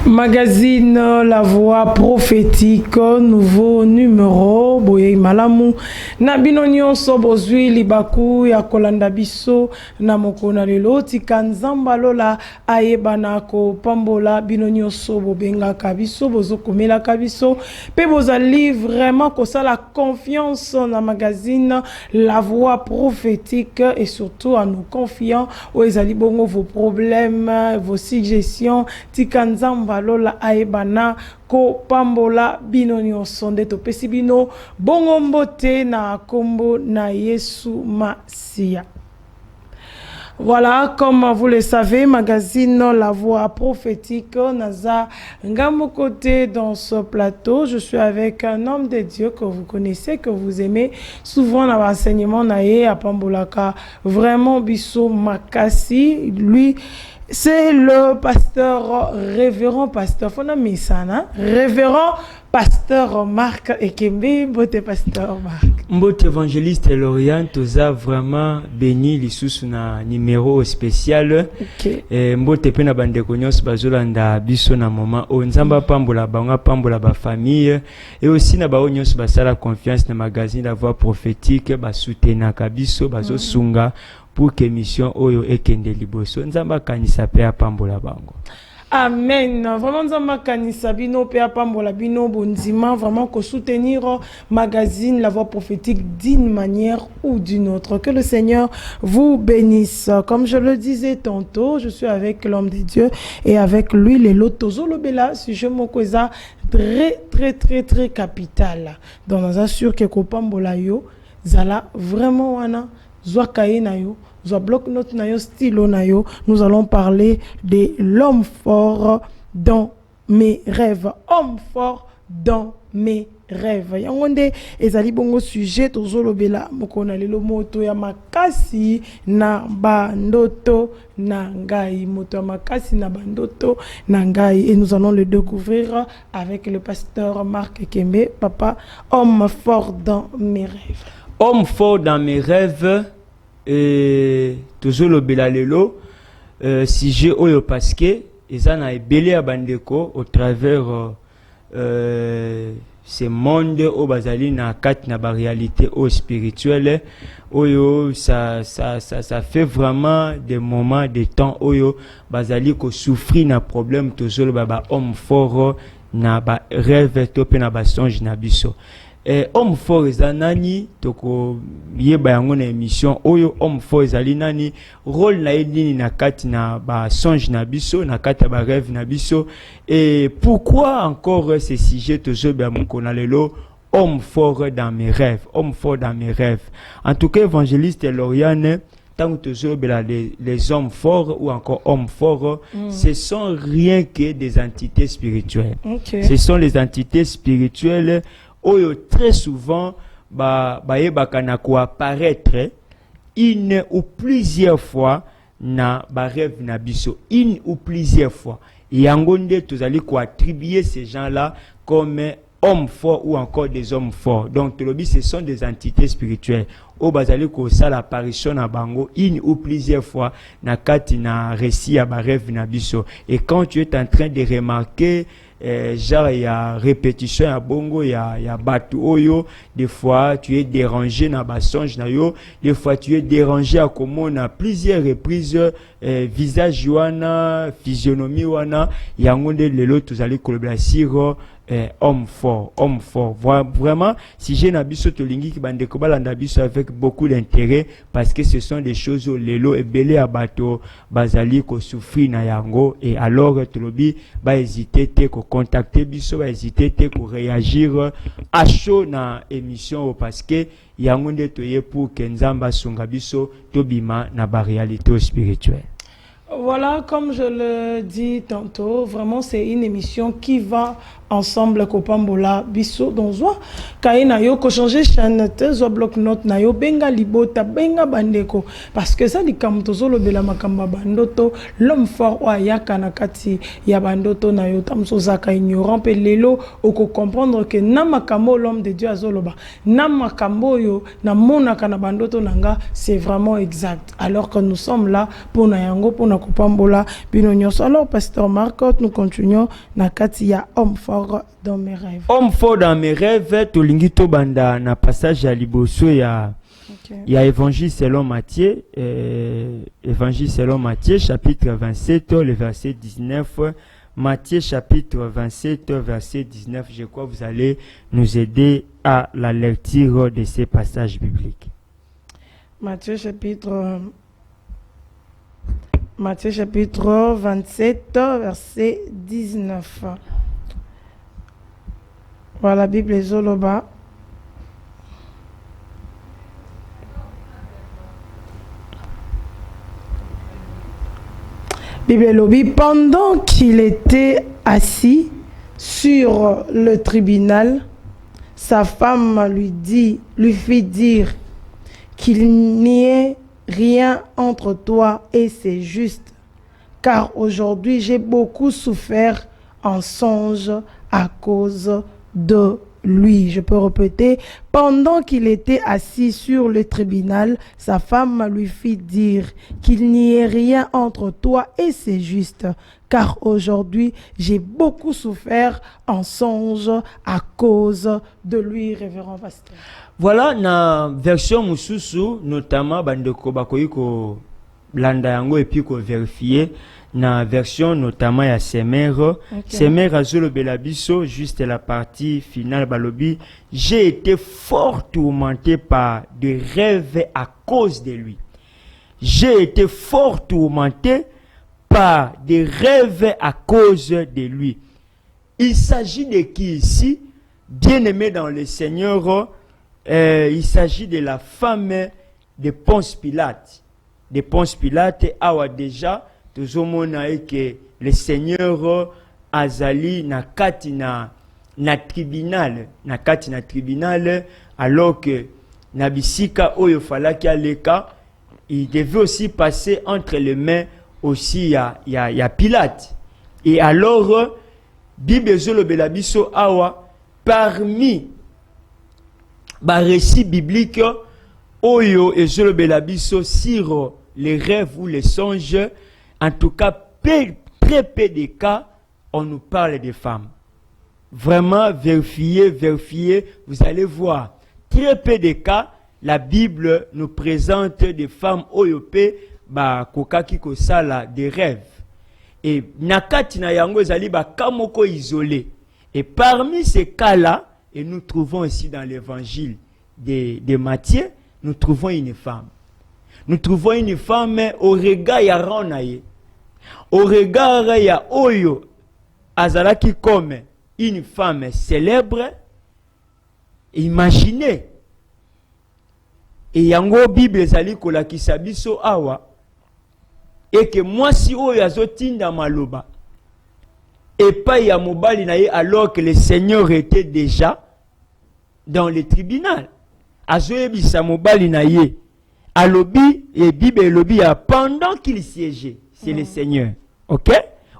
Magazine La Voix Prophétique, nouveau numéro. Boye malamu na bino nyonso bozwi libaku ya kolanda biso na mokona lelo tika nzamba lola ayebana ko pambola bino nyonso bobenga kabiso bozokomela kabiso pe bozali vraiment ko la confiance na magazine La Voix Prophétique et surtout à nous confiant aux ezali bongo vos problèmes, vos suggestions tika nzamba lola ayebana ko pambola bino nyonso nde topesi bino bongo mbote na kombo na Yesu Masia. Voilà, comme vous le savez, magazine La Voix Prophétique, Naza Ngamo côté dans ce plateau. Je suis avec un homme de Dieu que vous connaissez, que vous aimez. Souvent, dans l'enseignement, naye à Pambolaka, vraiment Bisso Makassi. Lui, c'est le pasteur, révérend pasteur, révérend pasteur Marc Ekembe, Mbote pasteur Marc. Mbote évangéliste Lorient, toza vraiment béni lisusu na numéro spécial. Okay. Mbote pena bande konyos bazolanda biso na moment o nzamba pambola banga pambola ba famille et aussi na ba onyos basala confiance na magazine La Voix Prophétique ba soutenaka biso bazo sunga pour que mission oyo ekende liboso nzamba kanisa pe apambola bango. Amen. Vraiment, nzamba kanisa bino pe apambola bino bondima vraiment ko soutenir magazine La Voix Prophétique d'une manière ou d'une autre. Que le Seigneur vous bénisse. Comme je le disais tantôt, je suis avec l'homme de Dieu et avec lui les lotozo lobela sujet mokoza très capital. Donc nous assure que ko pambola yo zala vraiment wana zwakaye na yo. Bloc note nayo stylo nayo, nous allons parler de l'homme fort dans mes rêves. Homme fort dans mes rêves. Yangonde ezali bongo sujet tozolobela mokona lelo moto ya makasi na bandoto na ngai, moto ya makasi na bandoto na ngai, et nous allons le découvrir avec le pasteur Marc Ekembe. Papa, homme fort dans mes rêves. Homme fort dans mes rêves. Toujours le belalelo sujet oyo parce que ezana ebele ya bandeko au travers ce monde au bazali na kati na ba réalité au spirituel oyo ça fait vraiment des moments de temps oyo bazali ko souffrir na problème toujours ba homme fort na ba rêve to pe na ba songe na biso. Homme fort ezanani toko yeba yango na émission oyo homme fort ezali nani rôle na edini na kati na ba songe na biso na kati ba rêve na biso, et pourquoi encore ce sujet toujours ba mokona lelo homme fort dans mes rêves, homme fort dans mes rêves. En tout cas, évangéliste Loriane, tant que toujours les hommes forts ou encore hommes forts, ce sont rien que des entités spirituelles. Okay. Ce sont les entités spirituelles oyo très souvent yebaka na ko apparaître une ou plusieurs fois na ba rêve na biso, une ou plusieurs fois. Yango nde tozali ko attribuer ces gens-là comme hommes forts ou encore des hommes forts. Donc ce sont des entités spirituelles. Au bazali ko sala apparition na bango une ou plusieurs fois na kati na récit ya ba rêve na biso. Et quand tu es en train de remarquer genre il y a répétition à bongo il y a batu oyo, des fois tu es dérangé na basonge na yo, des fois tu es dérangé à comment on a plusieurs reprises visage wana physionomie wana yango nde lelo tozali kolobela siro homme fort vraiment si j'ai na biso tolingi ki bande ko balanda biso avec beaucoup d'intérêt parce que ce sont des choses lelo ebele abato bazali ko souffrir na yango, et alors tolobi ba hésiter te ko contacter biso, ba hésiter te ko réagir à chaud na émission parce que yango nde toye pour que nzamba sunga biso tobima na ba réalité spirituelle. Voilà, comme je le dis tantôt, vraiment c'est une émission qui va ensemble kopambola biso donzwa kaina yo ko changer chaîne te zo bloc note na yo benga libota benga bandeko parce que ça likambo tozolo bela makamba bandoto l'homme fort o ayaka na kati ya bandoto na yo tamso zaka ignorant pe lelo oko comprendre que na makambo l'homme de Dieu azoloba na makambo yo na monaka na bandoto nanga c'est vraiment exact alors que nous sommes là pour na yango pour na kopambola bino nyonso. Alors pasteur Marcot, nous continuons na kati ya homme fort dans mes rêves. Homme fort dans mes rêves, tolingito banda na passage à liboso ya ya évangile selon Matthieu, évangile selon Matthieu chapitre 27 le verset 19. Matthieu chapitre 27 verset 19. Je crois que vous allez nous aider à la lecture de ces passages bibliques. Matthieu chapitre 27 verset 19. Voilà, la Bible est Zoloba. Bible Lobby, pendant qu'il était assis sur le tribunal, sa femme lui fit dire qu'il n'y ait rien entre toi et c'est juste, car aujourd'hui j'ai beaucoup souffert en songe à cause de lui. Je peux répéter, pendant qu'il était assis sur le tribunal, sa femme lui fit dire qu'il n'y ait rien entre toi et c'est juste, car aujourd'hui j'ai beaucoup souffert en songe à cause de lui. Révérend pasteur. Voilà, na version mususu, notamment bandeko bakoyiko landa yango et puis ko vérifier na version notamment ya Semer. Semer azolo belabiso juste la partie finale balobi, j'ai été fort tourmenté par des rêves à cause de lui. J'ai été fort tourmenté par des rêves à cause de lui. Il s'agit de qui ici? Bien-aimé dans le Seigneur, il s'agit de la femme de Ponce Pilate. De Ponce Pilate, awa déjà, tout le monde a que le Seigneur azali na kati na tribunal, alors que na bisika oyo falaki aleka, il devait aussi passer entre les mains aussi ya Pilate. Et alors, Bible zolo belabiso awa parmi ba récit biblique oyo ezolo belabiso sur les rêves ou les songes, en tout cas très peu de cas on nous parle des femmes. Vraiment vérifiez, vous allez voir très peu de cas la Bible nous présente des femmes oyope ba kokaki kosala des rêves. Et nakati na yango ezali ba kamoko isolé. Et parmi ces cas-là, et nous trouvons ici dans l'évangile de Matthieu, nous trouvons une femme. Nous trouvons une femme au regard ya Ronaye. Au regard ya Oyo azalaki comme une femme célèbre. Imaginez. Et yango Bible ezali kolakisa biso awa. Et que moi si Oyo azotinda maloba. Et pas ya mobali na ye alors que le Seigneur était déjà dans le tribunal. Azoyebisa mobali na ye. Alobi et Bible lobi pendant qu'il siégeait, c'est le Seigneur. OK?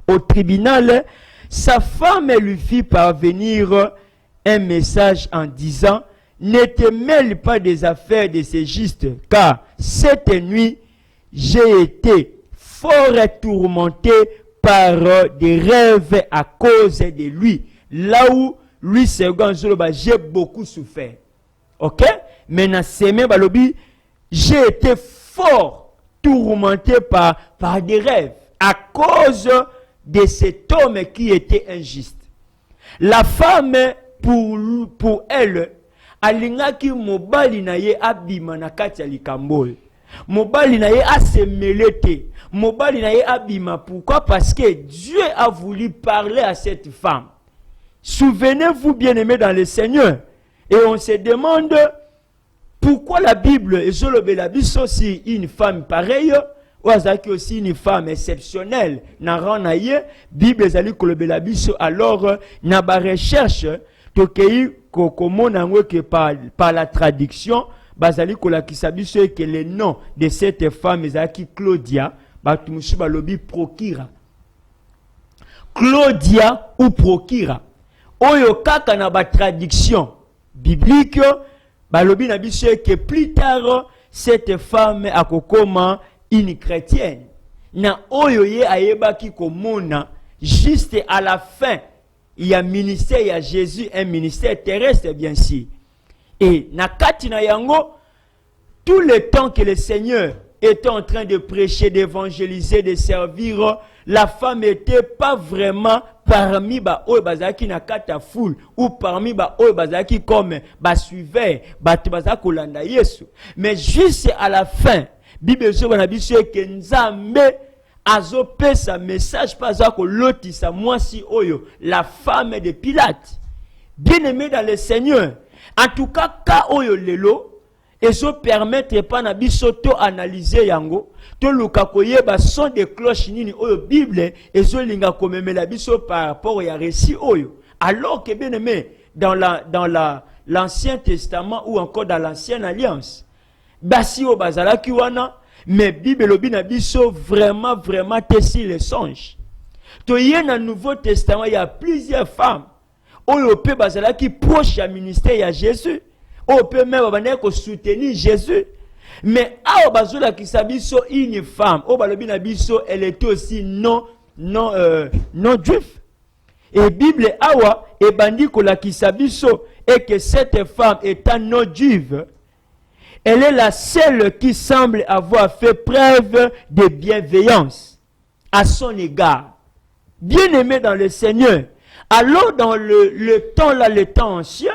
Au tribunal, sa femme lui fit parvenir un message en disant: ne te mêle pas des affaires de ces justes, car cette nuit j'ai été fort tourmenté par des rêves à cause de lui. Là où lui, second Zoloba, j'ai beaucoup souffert. OK? Maintenant, Semé Balobi, j'ai été fort tourmenté par des rêves à cause de cet homme qui était injuste. La femme, pour elle, alingaki mobali na ye abima na kati ya likambo. Mobali na ye a se mêlé. Mobali na ye abima. Pourquoi? Parce que Dieu a voulu parler à cette femme. Souvenez-vous, bien-aimés dans le Seigneur. Et on se demande pourquoi la Bible est sur une femme pareille. Oazaki aussi une femme exceptionnelle. Na rang na ye, Bible ezali kolobela biso alors na ba recherche tokei kokomona ngo que par la traduction bazali kolakisa biso que le nom de cette femme ezalaki Claudia, batu musu balobi Prokira. Claudia ou Prokira. Oyo kaka na ba traduction biblique balobi na biso que plus tard cette femme akokoma une chrétienne. Na oyo ye ayebaki komona juste à la fin il y a ministère, il y a Jésus, un ministère terrestre bien sûr. Et na kati na yango tout le temps que le Seigneur était en train de prêcher, d'évangéliser, de servir, la femme n'était pas vraiment parmi ba oyo bazaki na kata foule ou parmi ba oyo bazaki comme ba suiveur, ba bazaki kolanda Yesu. Mais juste à la fin, Bible so na biso que Nzambe azopesa message pas à kolotisa mwasi oyo, la femme de Pilate. Bien-aimé dans le Seigneur, en tout cas ka oyo lelo et so permettre pas na biso to analyser yango to luka koyeba son de cloche nini oyo Bible et so linga komemela biso par rapport ya récit oyo, alors que bien aimé dans l'Ancien Testament ou encore dans l'Ancienne Alliance basi o bazala ki wana mais Bible lobi na biso vraiment tessi les songes to yé na Nouveau Testament il y a plusieurs femmes oyo pe bazala ki proche ya ministère ya Jésus. On peut même soutenir Jésus. Mais awa bazola ki sabiso une femme, o balobi na biso elle était aussi non juif. Et Bible awa e bandi ko la ki sabiso et que cette femme étant non juive, elle est la seule qui semble avoir fait preuve de bienveillance à son égard. Bien-aimée dans le Seigneur. Alors dans le temps là, le temps ancien,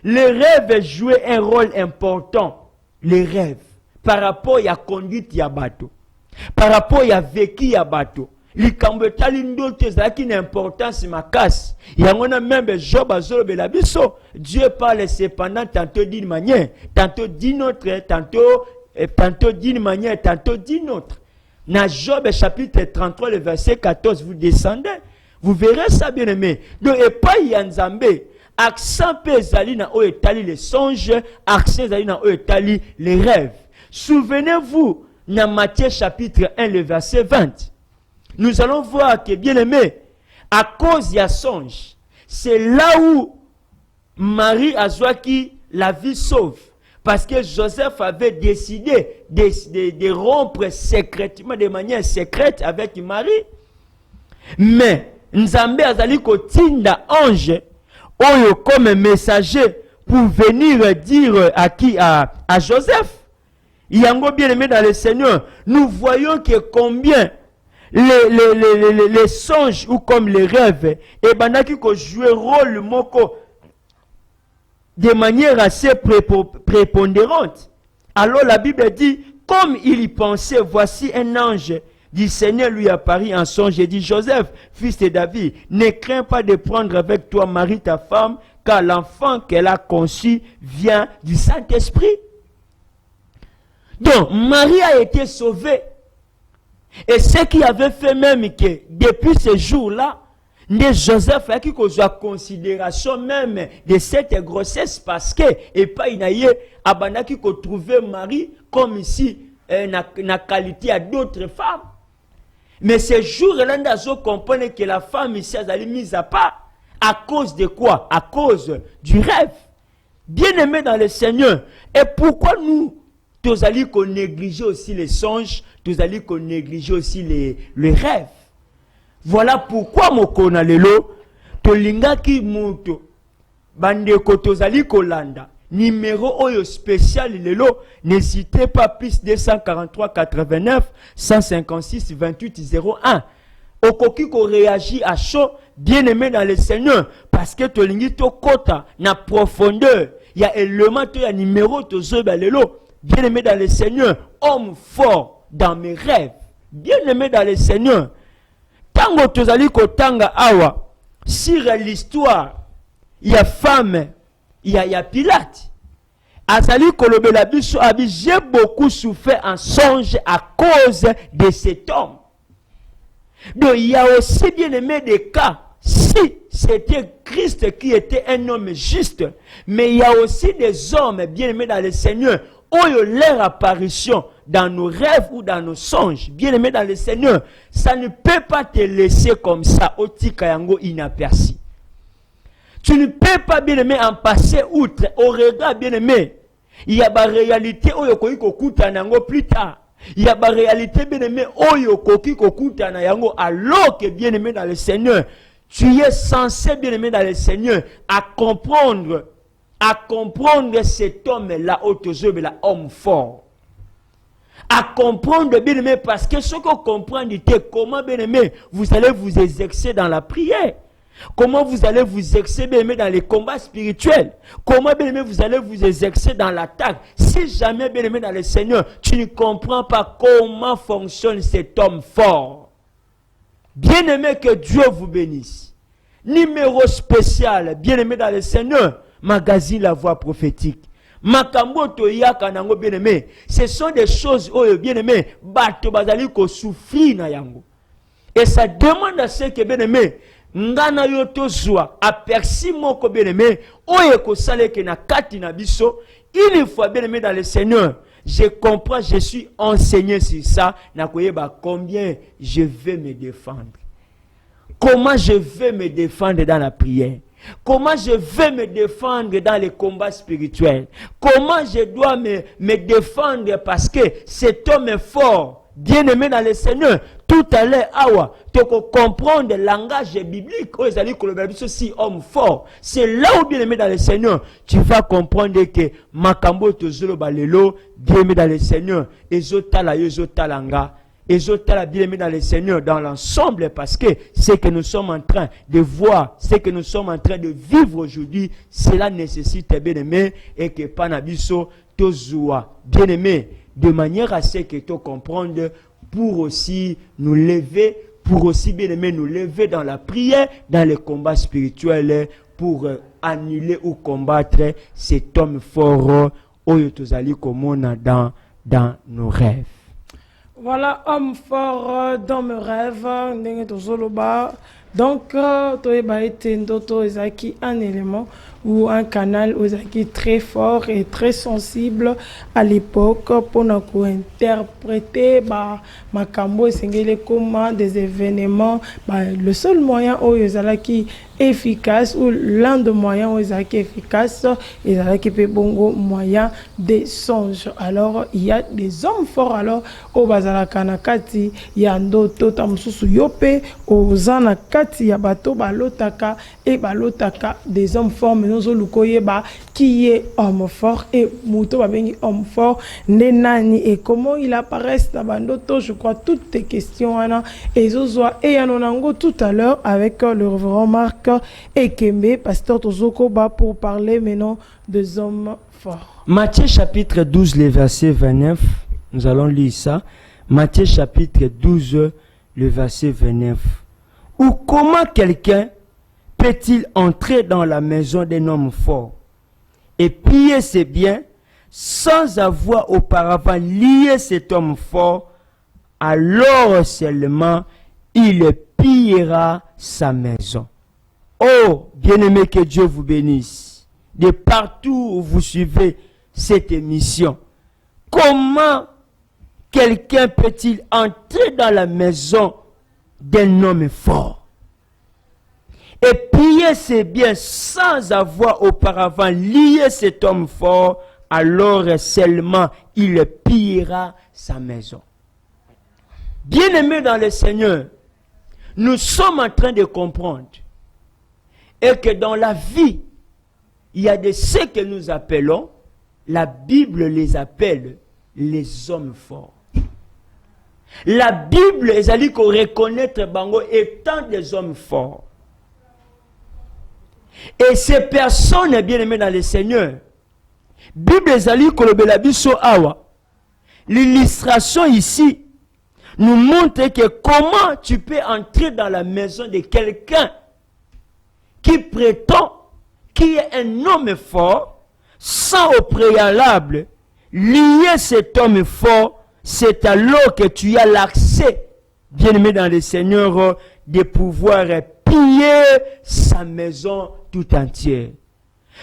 les rêves jouaient un rôle important. Les rêves. Par rapport à la conduite ya bateau. Par rapport à la vécu ya bateau. Likambo talindo tezaki une importance makasi. Yangona même Job azolobe la biso. Dieu parle cependant tantôt d'une manière, tantôt d'une autre, tantôt d'une manière, tantôt d'une autre. Dans Job chapitre 33, le verset 14, vous descendez. Vous verrez ça bien aimé. Donc et pas Yanzambe. Accent pezali na o etali les songes, accent zali na o etali les rêves. Souvenez-vous, dans Matthieu chapitre 1, le verset 20. Nous allons voir que, bien aimé, à cause de songe, c'est là où Marie a qui la vie sauve. Parce que Joseph avait décidé de rompre secrètement, de manière secrète avec Marie. Mais, Nzambe azali kotinda ange, oyo comme messager pour venir dire à qui? À Joseph. Yango bien aimé dans le Seigneur, nous voyons que combien les songes ou comme les rêves, et banaki ko jouer rôle moko de manière assez prépondérante. Alors la Bible dit, comme il y pensait, voici un ange du Seigneur lui apparut en songe et dit, Joseph, fils de David, ne crains pas de prendre avec toi Marie ta femme, car l'enfant qu'elle a conçu vient du Saint-Esprit. Donc, Marie a été sauvée. Et ce qui avait fait même que, depuis ce jour-là, Joseph a eu considération même de cette grossesse parce que, et pas inaye, abanaki ko trouver Marie comme ici, na qualité à d'autres femmes. Mais ce jour-là, nous comprenons que la femme ici a été mise à part. À cause de quoi? À cause du rêve. Bien-aimé dans le Seigneur. Et pourquoi nous allons négliger aussi les songes, nous allons négliger aussi les rêves? Voilà pourquoi mokona lelo tolingaki muto bandeko tozali kolanda numéro oyo spécial lelo, n'hésitez pas, plus 243 89 156 28 01. Okoki ko réagit à chaud, bien aimé dans le Seigneur, parce que tolingi to kota na profondeur, il y a élément to ya numéro to zoba lelo, bien aimé dans le Seigneur, homme fort dans mes rêves, bien aimé dans le Seigneur. Tango tozali kotanga awa sur l'histoire, il y a femme, il y a Pilate. Azali kolobela biso abi, j'ai beaucoup souffert en songe à cause de cet homme. Donc il y a aussi bien aimé des cas, si c'était Christ qui était un homme juste, mais il y a aussi des hommes bien aimés dans le Seigneur, où leur apparition dans nos rêves ou dans nos songes, bien aimés dans le Seigneur, ça ne peut pas te laisser comme ça, au tikayango inaperçu. Tu ne peux pas, bien aimé, en passer outre, au regard, bien aimé. Il y a des réalités où il y plus tard. Il y a des réalités, bien aimé, où il y a alors que, bien aimé, dans le Seigneur, tu es censé, bien aimé, dans le Seigneur, à comprendre cet homme-là, homme fort. À comprendre, bien aimé, parce que ce qu'on comprend, c'est comment, bien aimé, vous allez vous exercer dans la prière. Comment vous allez vous exercer, bien aimé, dans les combats spirituels. Comment, bien aimé, vous allez vous exercer dans l'attaque. Si jamais, bien aimé, dans le Seigneur, tu ne comprends pas comment fonctionne cet homme fort. Bien aimé, que Dieu vous bénisse. Numéro spécial, bien aimé dans le Seigneur, magazine La Voix Prophétique. Makambo toyaka nango bien aimé, ce sont des choses bien aimé, bato bazali ko souffrir na yango. Et ça demande à ce que bien aimé, ngana yo tozwa aperçu moko bien aimé, oye ko saleke na kati na biso, il faut bien aimé dans le Seigneur. Je comprends, je suis enseigné sur ça, na koyeba combien je vais me défendre. Comment je vais me défendre dans la prière? Comment je vais me défendre dans les combats spirituels? Comment je dois me défendre parce que cet homme est fort, bien aimé dans le Seigneur. Tout à l'heure, awa, tu peux comprendre le langage biblique. Si homme fort, c'est là où bien aimé dans le Seigneur, tu vas comprendre que makambo tozolo balelo, bien aimé dans le Seigneur, ezotala yozotalanga. Et je t'ai bien aimé dans le Seigneur, dans l'ensemble, parce que ce que nous sommes en train de voir, ce que nous sommes en train de vivre aujourd'hui, cela nécessite bien aimé, et que Panabiso, Tozoua, bien aimé, de manière à ce que tu comprennes, pour aussi nous lever, pour aussi bien aimé nous lever dans la prière, dans les combats spirituels, pour annuler ou combattre cet homme fort, Oyotozali Komona dans nos rêves. Voilà, homme fort dans mes rêves, donc, Toeba était un élément ou un canal très fort et très sensible à l'époque pour nous interpréter Makambo et comment des événements, le seul moyen où qui efficace ou l'un des moyens où efficace et qui peut bongo moyen des songes. Alors il y a des hommes forts alors au bazala kanakati yando tota mususu yope au zanakati ya bato balotaka et balotaka des hommes forts mais nous lukoye qui est homme fort et muto babengi homme fort nenani et comment il apparaît dans bandoto. Je crois toutes tes questions Anna et Zozwa et Anonango tout à l'heure avec le révérend Marc et Kembe, pasteur Tozokoba, pour parler maintenant des hommes forts. Matthieu chapitre 12, le verset 29, nous allons lire ça. Matthieu chapitre 12, le verset 29. Ou comment quelqu'un peut-il entrer dans la maison d'un homme fort et piller ses biens sans avoir auparavant lié cet homme fort, alors seulement il pillera sa maison. Oh, bien-aimé, que Dieu vous bénisse. De partout où vous suivez cette émission, comment quelqu'un peut-il entrer dans la maison d'un homme fort et piller ses biens sans avoir auparavant lié cet homme fort, alors seulement il pillera sa maison. Bien-aimé dans le Seigneur, nous sommes en train de comprendre et que dans la vie, il y a de ce que nous appelons, la Bible les appelle les hommes forts. La Bible, les alliés qu'on reconnaître Bango étant des hommes forts. Et ces personnes, bien aimées dans le Seigneur, Bible les alliés qu'on le awa. L'illustration ici nous montre que comment tu peux entrer dans la maison de quelqu'un qui prétend qu'il est un homme fort sans au préalable lier cet homme fort, c'est alors que tu as l'accès, bien-aimé dans le Seigneur, de pouvoir piller sa maison tout entière.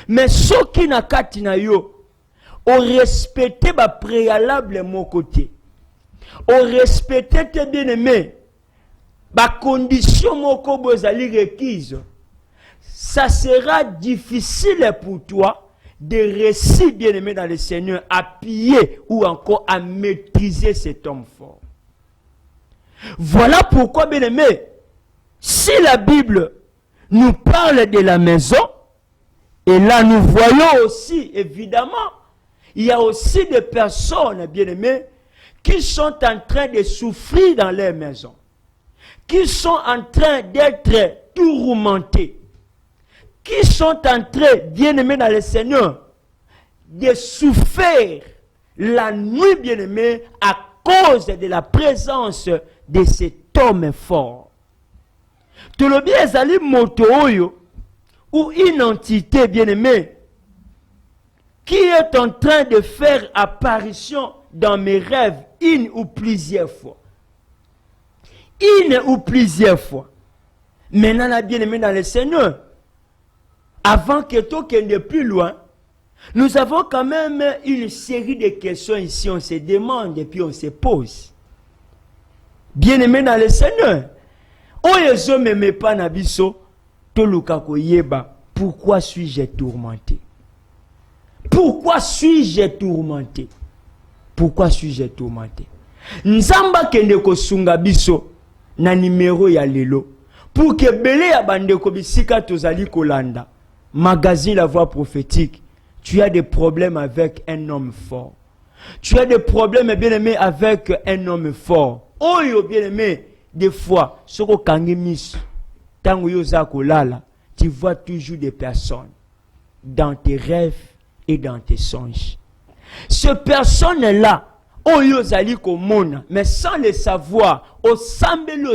Mais ce qui n'a qu'à yo, au respecter ba préalable mon côté, au respecter tes bien-aimés, ba condition moko bozali requise, ça sera difficile pour toi de réussir, bien-aimé dans le Seigneur, à piller ou encore à maîtriser cet homme fort. Voilà pourquoi, bien-aimé, si la Bible nous parle de la maison, et là nous voyons aussi, évidemment, il y a aussi des personnes, bien-aimées, qui sont en train de souffrir dans leur maison, qui sont en train d'être tourmentés, qui sont en train, bien-aimés dans le Seigneur, de souffrir la nuit, bien-aimés, à cause de la présence de cet homme fort. Tout le bien est moto ou une entité, bien-aimée, qui est en train de faire apparition dans mes rêves une ou plusieurs fois. Une ou plusieurs fois. Maintenant, la bien-aimée dans le Seigneur, avant que tout ne plus loin, nous avons quand même une série de questions ici. On se demande et puis on se pose. Bien-aimé dans le Seigneur, oyezo me pas nabiso, toluka koyeba, pourquoi suis-je tourmenté? Pourquoi suis-je tourmenté? Pourquoi suis-je tourmenté? Nzamba kende kosunga biso na numéro ya lelo pour que belé ya bandeko bisika tozali kolanda magazine La Voix Prophétique. Tu as des problèmes avec un homme fort. Tu as des problèmes, bien-aimé, avec un homme fort. Oyo, bien-aimé, des fois, soko kangemis, tango yo zako lala, tu vois toujours des personnes dans tes rêves et dans tes songes. Ces personnes-là, oyo zali komona, mais sans le savoir, au sambeli,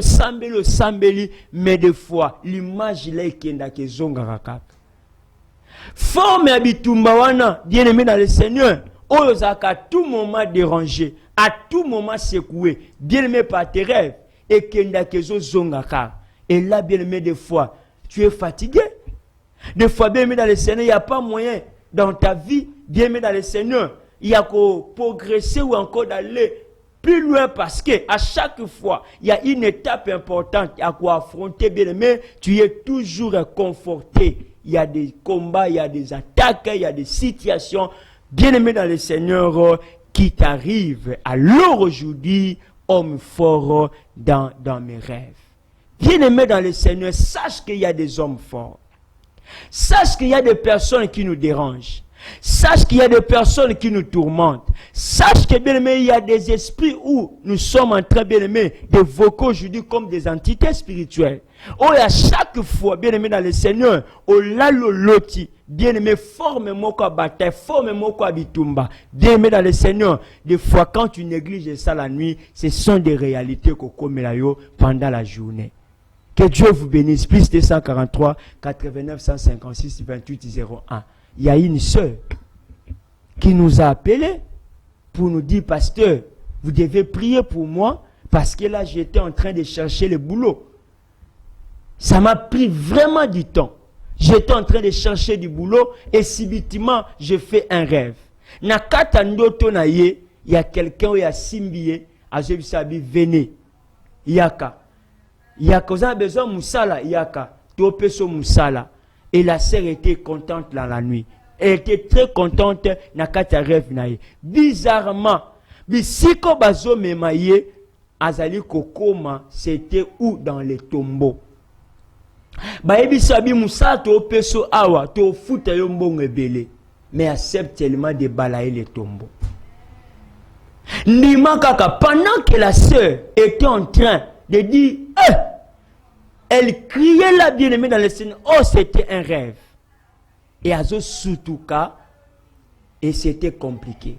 mais des fois, l'image là est kenda ke zonga rakaka. Forme abitumba wana, bien-aimé dans le Seigneur, oyo zaka à tout moment dérangé, à tout moment secoué, bien-aimé par tes rêves, et kenda ke zonga ka. Et là, bien-aimé, des fois, tu es fatigué. Des fois, bien-aimé dans le Seigneur, il n'y a pas moyen dans ta vie, bien-aimé dans le Seigneur, il y a qu'à progresser ou encore d'aller plus loin parce que à chaque fois, il y a une étape importante à quoi affronter, bien-aimé, tu es toujours conforté. Il y a des combats, il y a des attaques, il y a des situations, bien-aimé dans le Seigneur, qui t'arrivent. Alors aujourd'hui, homme fort dans mes rêves. Bien-aimé dans le Seigneur, sache qu'il y a des hommes forts. Sache qu'il y a des personnes qui nous dérangent. Sache qu'il y a des personnes qui nous tourmentent. Sache que, bien-aimé, il y a des esprits où nous sommes en train, bien-aimé, d'évoquer aujourd'hui comme des entités spirituelles. Oh, à chaque fois, bien-aimé dans le Seigneur, oh là, loti, bien-aimé, forme-moi quoi bataille, forme-moi quoi bitumba. Bien-aimé dans le Seigneur, des fois, quand tu négliges ça la nuit, ce sont des réalités qu'on commet là pendant la journée. Que Dieu vous bénisse. Plus 243, 89, 156, 28, 01. Il y a une sœur qui nous a appelés pour nous dire, pasteur, vous devez prier pour moi parce que là, j'étais en train de chercher le boulot. Ça m'a pris vraiment du temps. J'étais en train de chercher du boulot et subitement, je fais un rêve. Nakata ndoto na ye, il y a quelqu'un qui a simbié, a jebisabi, venez. Yaka. Yaka, vous avez besoin de moussala, yaka. Topeso moussala. Et la sœur était contente dans la nuit. Elle était très contente nakata rêve na ye. Bizarrement, bisiko bazo memaye, azali kokoma, c'était où dans les tombeaux. Baebisabi moussa to peso awa to futa yo mbongo ebele mais accepte tellement de balayer les tombeaux. Ndima kaka pendant que la sœur était en train de dire elle criait la bien-aimée dans le Seigneur. Oh, c'était un rêve. Et à ce surtout cas, et c'était compliqué.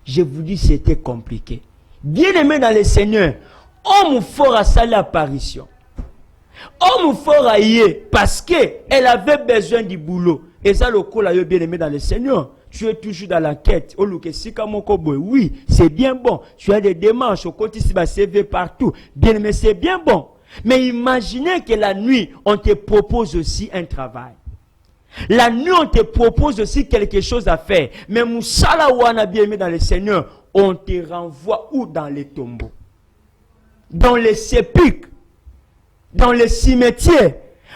Je vous dis, c'était compliqué. Bien-aimé dans le Seigneur, homme fort a sa l'apparition. Homme fort a yé parce qu'elle avait besoin du boulot. Et ça, le col a bien-aimé dans le Seigneur. tu es toujours dans l'enquête. Oui, c'est bien bon. Tu as des démarches au côté si CV partout. Bien, mais c'est bien bon. Mais imaginez que la nuit, on te propose aussi un travail. La nuit, on te propose aussi quelque chose à faire. Mais Moussala Wana, bien aimé dans le Seigneur, on te renvoie où? Dans les tombeaux, dans les sépulcres, dans les cimetières.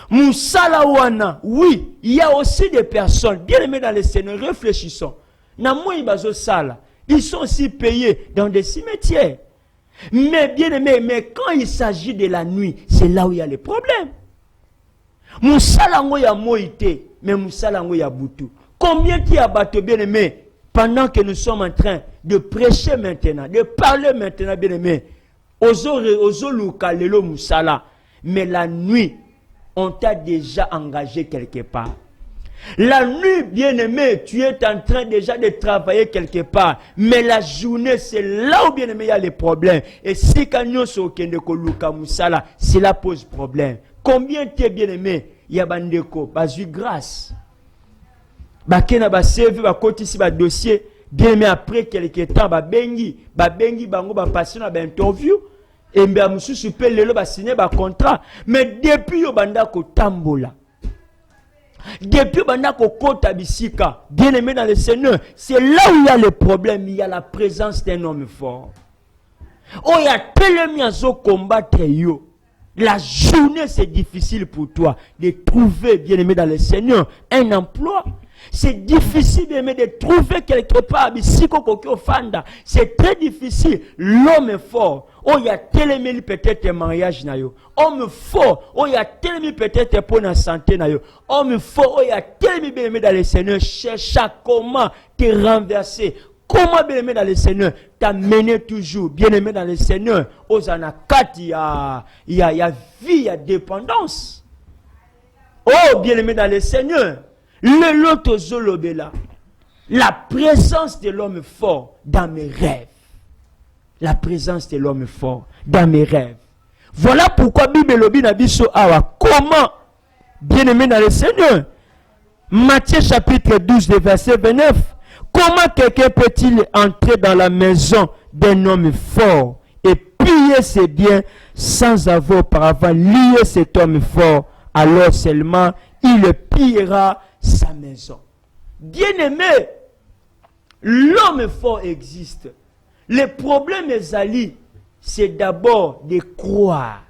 Moussala Wana, oui, il y a aussi des personnes, bien aimées dans le Seigneur, réfléchissons. Ils sont aussi payés dans des cimetières. Mais bien aimé, mais quand il s'agit de la nuit, c'est là où il y a les problèmes. Moussalango ya moïté, mais moussalango ya boutou. Combien qui a battu bien aimé pendant que nous sommes en train de prêcher maintenant, de parler maintenant bien aimé, Ozoluka lelo moussala, mais la nuit, on t'a déjà engagé quelque part. La nuit, bien aimé, tu es en train déjà de travailler quelque part. Mais la journée, c'est là où bien aimé, il y a les problèmes. Et si kanyo so kende ko luka musala, cela pose problème. Combien tu es bien aimé, il y a bandeko, basu grâce. Bakena ba servi ba koti si ba dossier, bien aimé après quelque temps ba bengi bango ba passer na ba interview. Et bien mususu pe lelo ba signer ba contrat. Mais depuis yo banda ko tambola. Depuis Bandako Kota Bisika, bien aimé dans le Seigneur, c'est là où il y a le problème, il y a la présence d'un homme fort. Oh, il y a tellement de combattre yo. La journée, c'est difficile pour toi de trouver, bien aimé dans le Seigneur, un emploi. C'est difficile, bien aimé, de trouver quelque part, c'est très difficile. L'homme est fort. Oh, il y a tellement peut-être un mariage na yo. Homme fort. Oh, il y a tellement peut-être pour la santé na yo. Homme fort. Oh, il y a tellement bien aimé dans le Seigneur. Cherche comment te renverser. Comment bien aimé dans le Seigneur t'amener toujours bien aimé dans le Seigneur. Aux anakat, il y a vie, il y a dépendance. Oh, bien aimé dans le Seigneur. Le loto zolobela. La présence de l'homme fort dans mes rêves. La présence de l'homme fort dans mes rêves. Voilà pourquoi Bible lobi na biso awa. Comment, bien aimé dans le Seigneur, Matthieu chapitre 12, verset 29, comment quelqu'un peut-il entrer dans la maison d'un homme fort et piller ses biens sans avoir auparavant lié cet homme fort? Alors seulement il pillera sa maison. Bien aimé, l'homme fort existe. Le problème, Ezali, c'est d'abord de croire.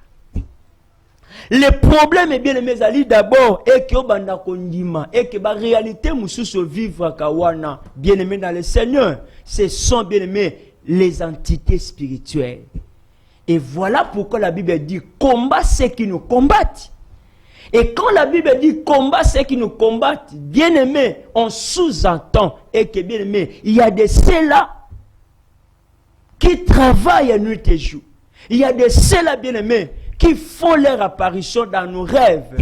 Le problème, bien aimé, Ezali, d'abord, est que banda kondima, et que la réalité, mususu vivre kawana, bien aimé dans le Seigneur, ce sont, bien aimé, les entités spirituelles. Et voilà pourquoi la Bible dit, combat ceux qui nous combattent. Et quand la Bible dit combat ceux qui nous combattent, bien aimé, on sous-entend, et que bien aimé, il y a de ceux-là qui travaillent nuit et jour. Il y a de ceux-là, bien-aimés, qui font leur apparition dans nos rêves,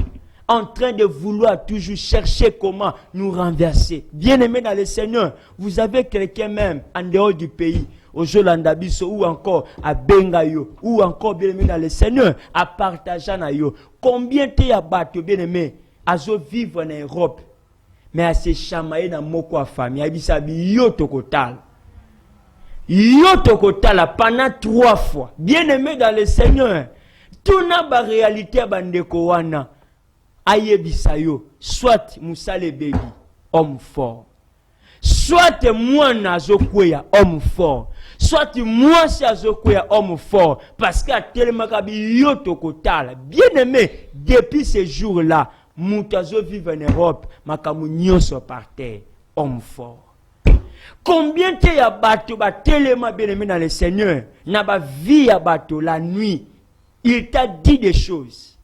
en train de vouloir toujours chercher comment nous renverser. Bien-aimés dans le Seigneur, vous avez quelqu'un même en dehors du pays, au Jolandabiso, ou encore à Bengayo, ou encore, bien-aimés dans le Seigneur, à partager na yo. Combien de bateaux, bien-aimés, à vivre en Europe, mais à se chamailler dans moko à famille, à bisabi yo tokotal. Yotokotala pendant 3 fois. Bien aimé dans le Seigneur. Tout n'a pas réalité bandeko wana. Ayebisayo. Soit Moussale Bébi, homme fort. Soit moi Nazokweya, homme fort. Soit moi Azokweya, homme fort. Parce qu'à tellement yotokotala. Bien aimé, depuis ce jour-là, Moutazo vive en Europe, Makamounio soit par terre, homme fort. Combien de y a bateau, tellement bien aimé dans le Seigneur, n'a pas vie à bateau la nuit. Il t'a dit des choses.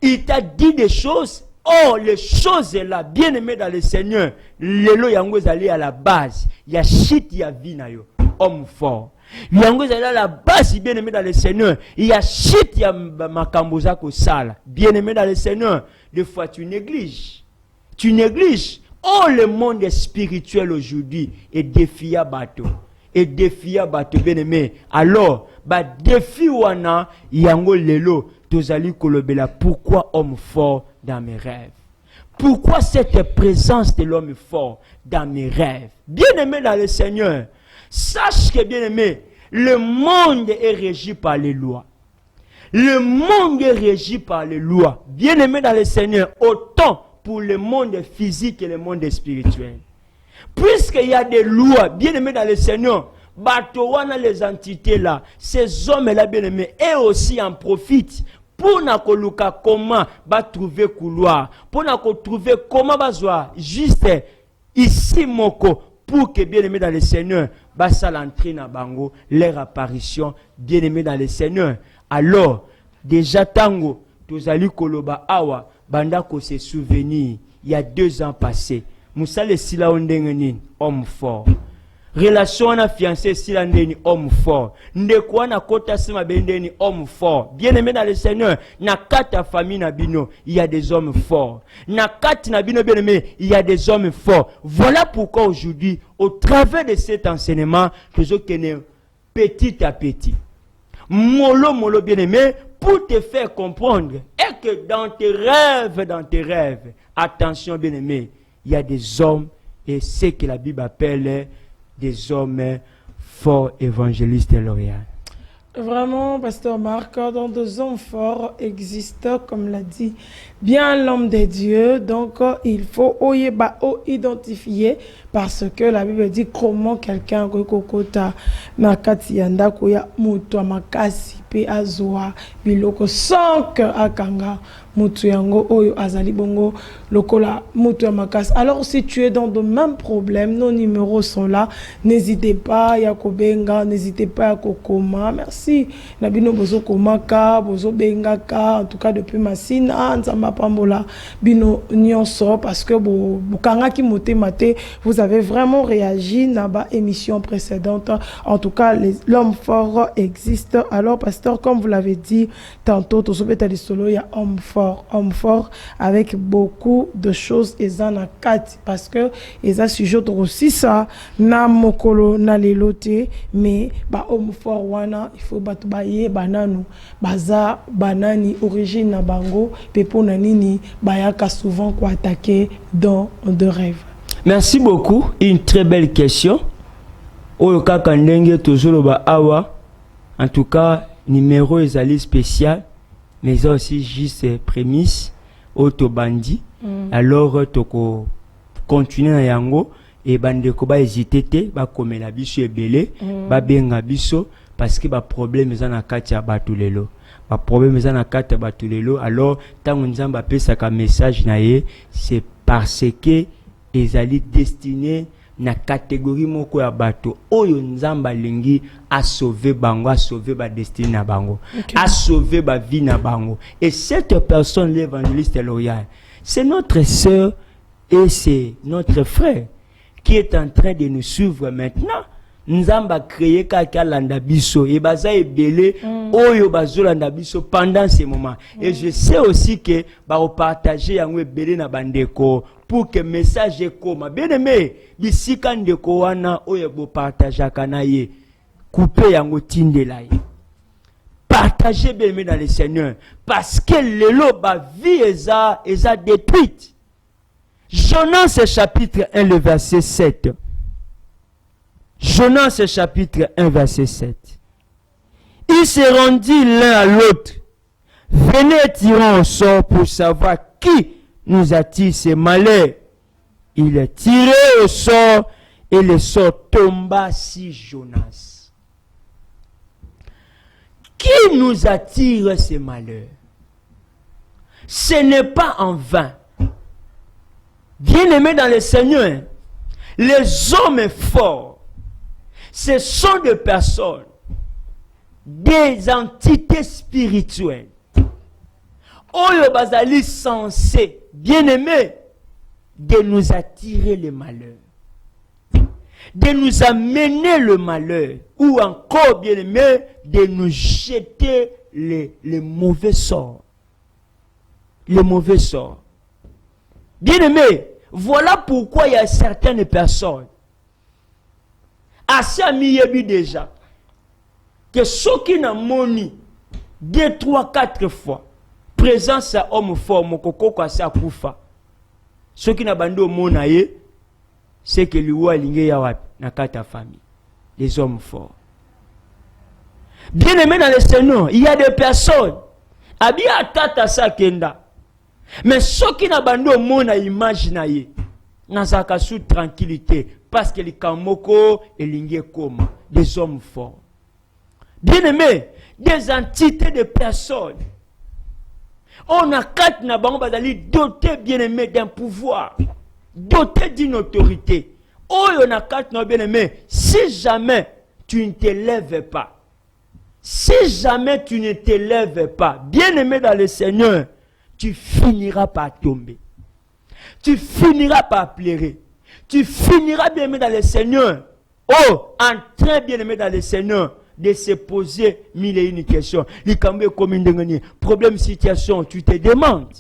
Il t'a dit des choses. Oh, les choses là, bien aimé dans le Seigneur. Lelo yango zali à la base. Il y a shit, il y a vie na yo. Homme fort. Yango zali à la base, bien aimé dans le Seigneur. Il y a shit, il y a makamboza ko sala. Bien aimé dans le Seigneur. Des fois tu négliges. Tu négliges. Oh, le monde spirituel aujourd'hui est défié à bateau. Et défié à bateau, bien aimé. Alors, défi wana, yango lelo, tozali kolobela, pourquoi homme fort dans mes rêves? Pourquoi cette présence de l'homme fort dans mes rêves? Bien-aimé dans le Seigneur, sache que, bien-aimé, le monde est régi par les lois. Le monde est régi par les lois. Bien-aimé dans le Seigneur, autant pour le monde physique et le monde spirituel. Puisqu'il y a des lois, bien-aimé dans le Seigneur, Batowana, les entités là, ces hommes-là, bien-aimés, eux aussi en profitent pour nous comment trouver couloir, pour nous trouver comment juste ici moko, pour que bien-aimé dans le Seigneur, ça l'entrée dans bango, leur apparition, bien-aimé dans le Seigneur. Alors, déjà tango, tozali koloba awa, banda ko se souvenir, il y a 2 ans passés, Moussa le sila ondengenin, homme fort. Relation na fiancé sila ndeni, homme fort. Ndekwa na kota sima bendeni, homme fort. Bien-aimé dans le Seigneur, na kata famille na bino, il y a des hommes forts. Na kata na bino bien-aimé, il y a des hommes forts. Voilà pourquoi aujourd'hui, au travers de cet enseignement, que je connais petit à petit. Mollo bien-aimé, pour te faire comprendre, et que dans tes rêves, attention bien-aimé, il y a des hommes, et ce que la Bible appelle des hommes forts évangélistes et loyaux. Vraiment, Pasteur Marc, dans 2 hommes forts existent, comme l'a dit bien l'homme de Dieu. Donc, il faut identifier, parce que la Bible dit comment quelqu'un kokota nakati yanda koya mutu makasi pe azwa biloko sans que akanga mutu yango oyo azali bongo lokola mutu makasi. Alors, si tu es dans de mêmes problèmes, nos numéros sont là. N'hésitez pas ya kobenga, n'hésitez pas ya kokoma. Merci. Nabino bozo komaka, bozo bengaka, en tout cas depuis Massina, nzamba pambola bino nyonso, parce que bukanga ki moté maté, vous avez vraiment réagi dans la émission précédente. En tout cas, l'homme fort existe. Alors, pasteur, comme vous l'avez dit tantôt, il y a homme fort avec beaucoup de choses et en quatre, parce que ils ont sujet aussi ça na mokolo na lelote, mais homme fort wana il faut batubaye bananu baza banani origine na bango pepo na nini bayaka souvent ko attaquer dans de rêves. Merci beaucoup. Une très belle question. Oyo kaka ndenge tozoloba awa. En tout cas, numéro ezali spécial, mais ça aussi juste prémisse auto bandi. Alors toko continuer na yango et bandeko ba hésiter te ba komela biso ebele, ba benga biso parce que ba problème eza na kati ya batulelo. Ba problème eza na kati ya batulelo. Alors tango nzamba pesa ka message na ye, c'est parce que ezali destiné na catégorie moko ya bato oyo nzamba lingi a sauver bango, a sauver ba destinée na bango, a sauver ba vie na bango. Et cette personne, l'évangéliste loyal, c'est notre sœur et c'est notre frère qui est en train de nous suivre maintenant. Nzamba créé kaka landa biso et baza ebele oyo bazolanda biso pendant ces moments. Et je sais aussi que ba partager yango ebele na bandeko pour que message ekoma. Bien aimé, bisika ndeko wana oyo bo partager kana ye. Couper yango tindela ye. Partagez bien aimé dans le Seigneur parce que lelo ba vie eza détruite. Jonas chapitre 1 le verset 7. Jonas chapitre 1 verset 7. Ils se rendit l'un à l'autre. Venez tirons au sort pour savoir qui nous attire ces malheurs. Il est tiré au sort et le sort tomba sur Jonas. Qui nous attire ces malheurs? Ce n'est pas en vain. Bien-aimés dans le Seigneur, les hommes forts, ce sont des personnes, des entités spirituelles. Oyo bazali censé, bien-aimés, de nous attirer le malheur, de nous amener le malheur, ou encore, bien-aimés, de nous jeter les mauvais sorts. Les mauvais sorts. Bien-aimés, voilà pourquoi il y a certaines personnes, assez amiyebi déjà, que ceux qui n'ont moni 2, 3, 4 fois, présence à homme fort, mokoko kwa sa kufa. Ce qui n'a bando monaye, c'est que l'ouwa lingé yawap, na kata famille. Les hommes forts. Bien aimé dans le Seigneur, il y a des personnes, abia tata sa kenda. Mais ce qui n'a bando mona image na ye, nazaka sous tranquillité, parce que les kamoko et lingé koma, des hommes forts. Bien aimé, des entités de personnes. On a quatre nabango bazali doté bien aimé d'un pouvoir, doté d'une autorité. Oh, on a quatre bien aimé. Si jamais tu ne te lèves pas, si jamais tu ne te lèves pas, bien aimé dans le Seigneur, tu finiras par tomber. Tu finiras par pleurer. Tu finiras bien aimé dans le Seigneur. Oh, en train bien aimé dans le Seigneur, de se poser mille et une questions. Les cambios comme une dernière problème, situation, tu te demandes.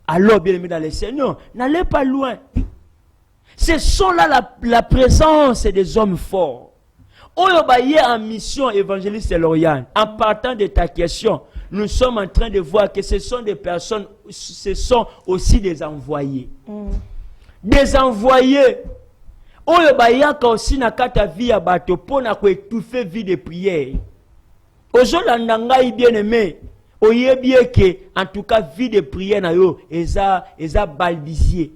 Alors, bien aimé dans le Seigneur, n'allez pas loin. Ce sont là la présence des hommes forts. On est en mission évangéliste Loriane. En partant de ta question, nous sommes en train de voir que ce sont des personnes, ce sont aussi des envoyés. Des envoyés. Oyo bayaka aussi na kata vie ya bato pona ko étouffer vie de prière. Ozolanda ngai bien aimé, oyebi que en tout cas vie de prière na yo eza balbisier.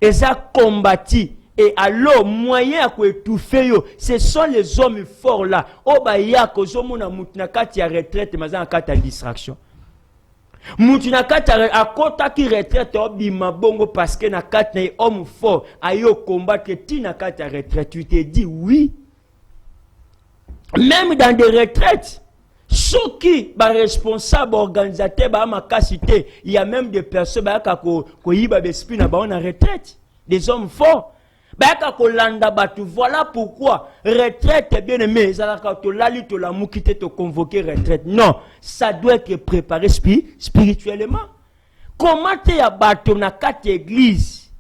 Eza combattu et alors moyen ko étouffer yo, ce sont les hommes forts là. O bayaka ozomona mutu na kati ya retraite maza na kata distraction. Mutu na kata akota ki retraite obima bongo parce que na kata na homme fort ayo combattre ti na kata retraite, tu te dis oui. Même dans des retraites, ceux qui ba responsable organisateur ba makasité, il y a même des personnes ba ko yiba besprit na ba on en retraite, des hommes forts. Baka kolanda batu, voilà pourquoi retraite bien aimé, zalaka to lali to la mukite to convoquer retraite. Non, ça doit être préparé spirituellement. Comment te ya batu na kati église?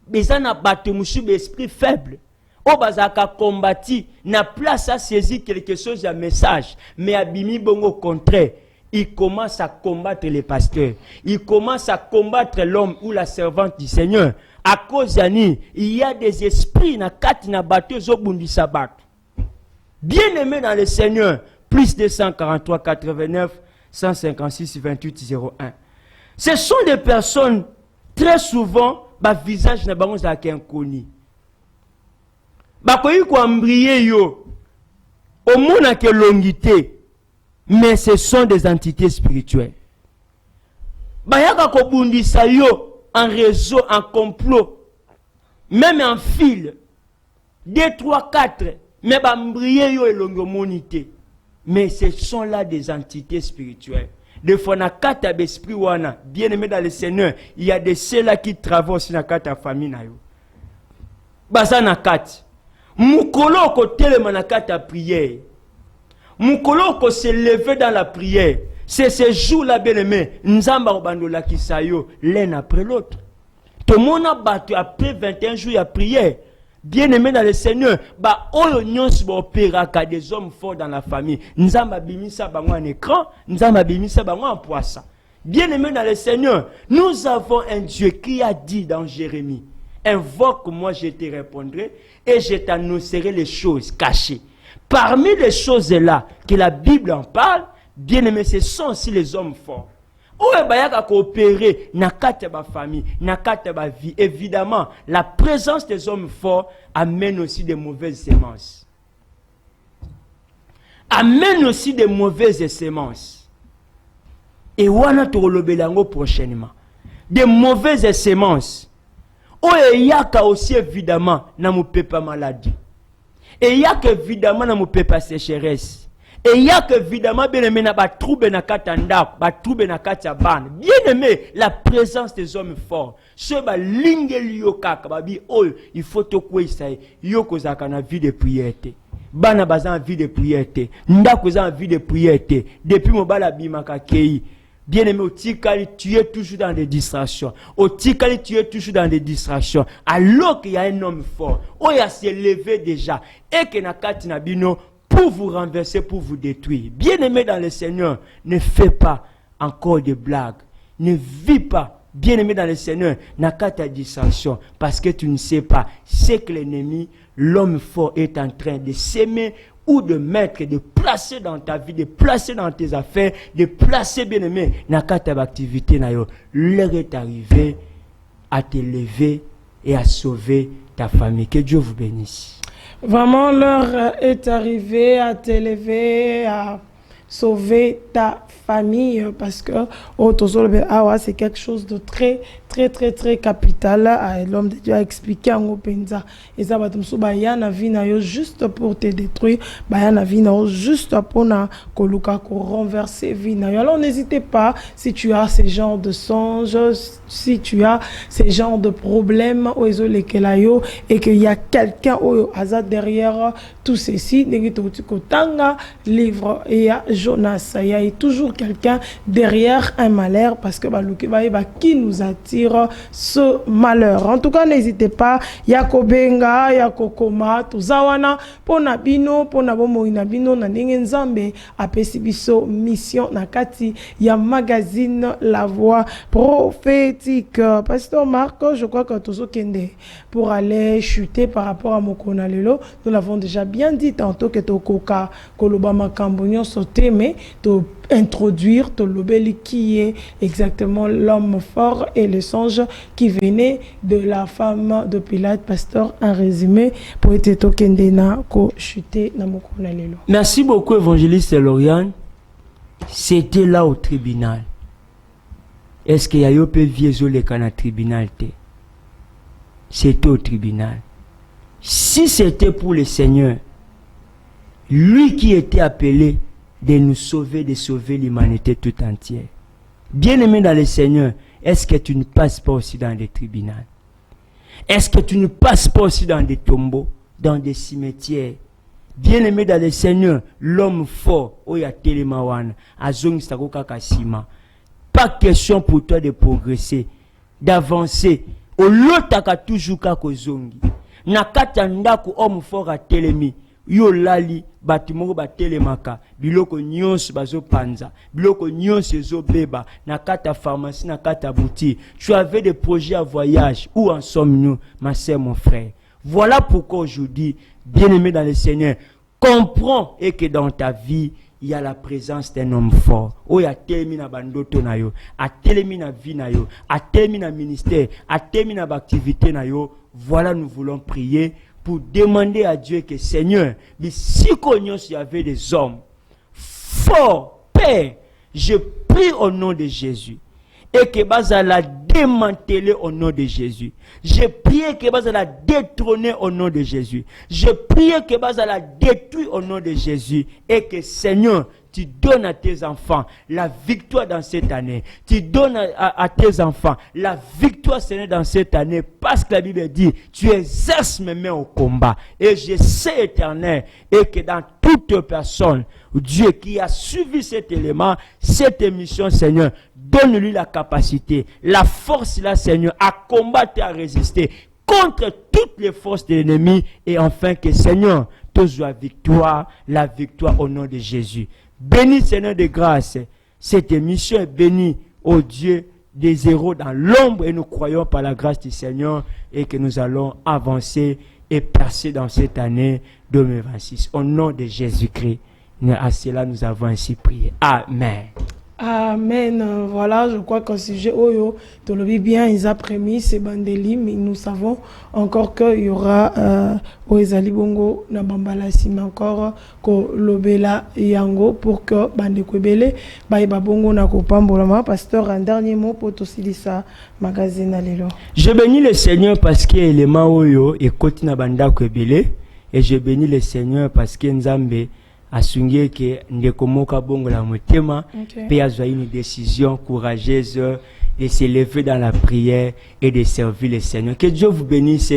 Bezana batu musu esprit faible. O bazaka combati na place à saisir quelque chose à message, mais abimi bongo au contraire. Il commence à combattre les pasteurs. Il commence à combattre l'homme ou la servante du Seigneur. À cause d'Ani, il y a des esprits na kati na bateau zobundi sabat. Bien aimé dans le Seigneur, plus de 143, 89, 156, 28, 01. Ce sont des personnes, très souvent, ba visage na bango za inconnu. Ba koyi ko ambriye yo, au mona ke longité. Mais ce sont des entités spirituelles. Bayaka ko bundisa yo en réseau, en complot, même en fil, 2, 3, 4, mais bambriye yo elongo monité. Mais ce sont là des entités spirituelles. Des fois, na kata besprit wana, bien aimé dans le Seigneur, il y a des ceux-là qui travaillent aussi na kata famille na yo. Baza na kata. Mukolo ko telema na kata prière. Mukolo ko se lever dans la prière. C'est ce jour-là, bien aimé, Nzamba Obandola Kisayo, l'un après l'autre. Tout le monde a battu après 21 jours à prière. Bien aimé dans le Seigneur, bah, oyo nyonsi ba opéraka des hommes forts dans la famille. Nzamba bimisa bango en écran, Nzamba bimisa bango en poisson. Bien aimé dans le Seigneur, nous avons un Dieu qui a dit dans Jérémie, invoque-moi, je te répondrai et je t'annoncerai les choses cachées. Parmi les choses là que la Bible en parle, bien aimé, ce sont aussi les hommes forts. Où est-ce coopérer dans la famille, dans la vie? Évidemment, la présence des hommes forts amène aussi des mauvaises semences. Amène aussi des mauvaises semences. Et on a tout prochainement. Des mauvaises semences. Où il y a aussi évidemment dans mon peuple maladie. Et il y a évidemment dans mon peuple sécheresse. Et il y a évidemment bien aimé na ba trouble na katanda, ba trouble na katia ban. Bien aimé la présence des hommes forts. Ce ba lingeli yo kaka ba bi oyo il faut to kwesa yo kozaka na vie de prière. Bana baza en vie de prière. Ndako za en vie de prière. Depuis mo bala bimaka kei. Bien aimé, au Tikali, tu es toujours dans des distractions. Au Tikali, tu es toujours dans des distractions. Alors qu'il y a un homme fort, oh, il a s'est levé déjà. Et que Nakati Nabino, pour vous renverser, pour vous détruire. Bien aimé dans le Seigneur, ne fais pas encore de blagues. Ne vis pas bien-aimé dans le Seigneur, n'a qu'à ta dissension, parce que tu ne sais pas ce que l'ennemi, l'homme fort, est en train de s'aimer ou de mettre, de placer dans ta vie, de placer dans tes affaires, de placer, bien-aimé, n'a qu'à ta activité. L'heure est arrivée à te lever et à sauver ta famille. Que Dieu vous bénisse. Vraiment, l'heure est arrivée à t'élever, à sauver ta famille, parce que c'est quelque chose de très capital. L'homme de Dieu a expliqué en Openza. Et ça va te juste pour te détruire, juste pour renverser vie. Alors n'hésitez pas, si tu as ce genre de songes, si tu as ce genre de problèmes, et qu'il y a quelqu'un au hasard derrière tout ceci, livre et Jonas, il y a toujours quelqu'un derrière un malheur, parce que qui nous attire ce malheur. En tout cas, n'hésitez pas, Yakobenga, Yakokoma, Tuzawana, pona bino, pona bomo inabino, na nzambe, apesibiso mission nakati, ya magazine La Voix prophétique. Pasteur Marc, je crois que tout ce kende pour aller chuter par rapport à Mokona Lelo, nous l'avons déjà bien dit tantôt que Tokoka, Kolobama Kambonyon sauté, mais to introduire Tolobeli qui est exactement l'homme fort et le songe qui venait de la femme de Pilate. Pasteur, un résumé pour être tokendena ko chuter na mokona lelo. Merci beaucoup, évangéliste Lauriane. C'était là au tribunal. Est-ce qu'il y a eu peu vieux les canaux tribunal? C'était au tribunal. Si c'était pour le Seigneur, lui qui était appelé de nous sauver, de sauver l'humanité tout entière. Bien-aimé dans le Seigneur, est-ce que tu ne passes pas aussi dans des tribunaux? Est-ce que tu ne passes pas aussi dans des tombeaux, dans des cimetières? Bien-aimé dans le Seigneur, l'homme fort, Oya Telemawan, Azong Staroka Kasima. Pas question pour toi de progresser, d'avancer. Au lieu taka toujours kakozongi. Nakatanda ko homme fort a telemi. Yo lali batimoko batelemaka biloko nyonso bazo panza biloko nyonso zo beba na kata pharmacie na kata boutique. Tu avais des projets à voyage. Où en sommes-nous, ma sœur, mon frère? Voilà pourquoi aujourd'hui, bien-aimé dans le Seigneur, comprends et que dans ta vie il y a la présence d'un homme fort. Oh, il y a tellement na bandoto na yo, a tellement na vie na yo, a tellement na ministère, a tellement na activité na yo. Voilà, nous voulons prier pour demander à Dieu que Seigneur, si il y avait des hommes forts, Père, je prie au nom de Jésus. Et que Baza la démanteler au nom de Jésus. Je prie que Baza la détrôner au nom de Jésus. Je prie que Baza la détruire au nom de Jésus. Et que Seigneur, tu donnes à tes enfants la victoire dans cette année. Tu donnes à tes enfants la victoire, Seigneur, dans cette année. Parce que la Bible dit, tu exerces mes mains au combat. Et je sais, Éternel, et que dans toute personne, Dieu qui a suivi cet élément, cette émission, Seigneur, donne-lui la capacité, la force, là, Seigneur, à combattre et à résister contre toutes les forces de l'ennemi. Et enfin, que Seigneur, toujours la victoire au nom de Jésus. Bénis, Seigneur de grâce, cette émission est bénie, ô Dieu des héros dans l'ombre, et nous croyons par la grâce du Seigneur et que nous allons avancer et percer dans cette année 2026. Au nom de Jésus-Christ, à cela nous avons ainsi prié. Amen. Amen. Voilà, je crois qu'au sujet Oyo, tu le vis bien, ils ont prémis ces bandeli, mais nous savons encore qu'il y aura Oezali Bongo, Nabambala Sima encore, ko Lobela Yango, pour que Bande Kwebele, Baïba Bongo Nakopambolama, pasteur, un dernier mot pour Tosilisa Magazine Alelo. Je bénis le Seigneur parce qu'il est élément Oyo et Koti Nabanda Kwebele, et je bénis le Seigneur parce qu'il Nzambe asungie que ndekomoka bongo la motema pe azwa une décision courageuse de se lever dans la prière et de servir le Seigneur. Que Dieu vous bénisse.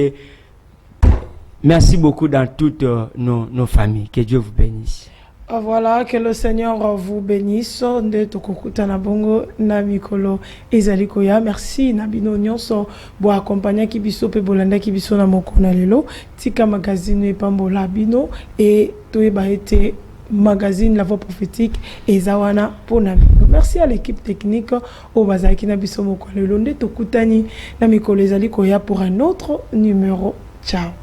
Merci beaucoup dans toutes nos familles. Que Dieu vous bénisse. Voilà, que le Seigneur vous bénisse. De tokokuta na bongo na mikolo ezali koya. Merci na bino nyonso bo accompagner ki biso pe bolanda ki biso na mokona lelo. Tika magazine pambola bino et toyeba été magazine La Voix Prophétique et Zawana Ponami. Merci à l'équipe technique au Bazaki Nabiso Mokwalelo Nde Tokutani na mikolo ezali koya pour un autre numéro. Ciao.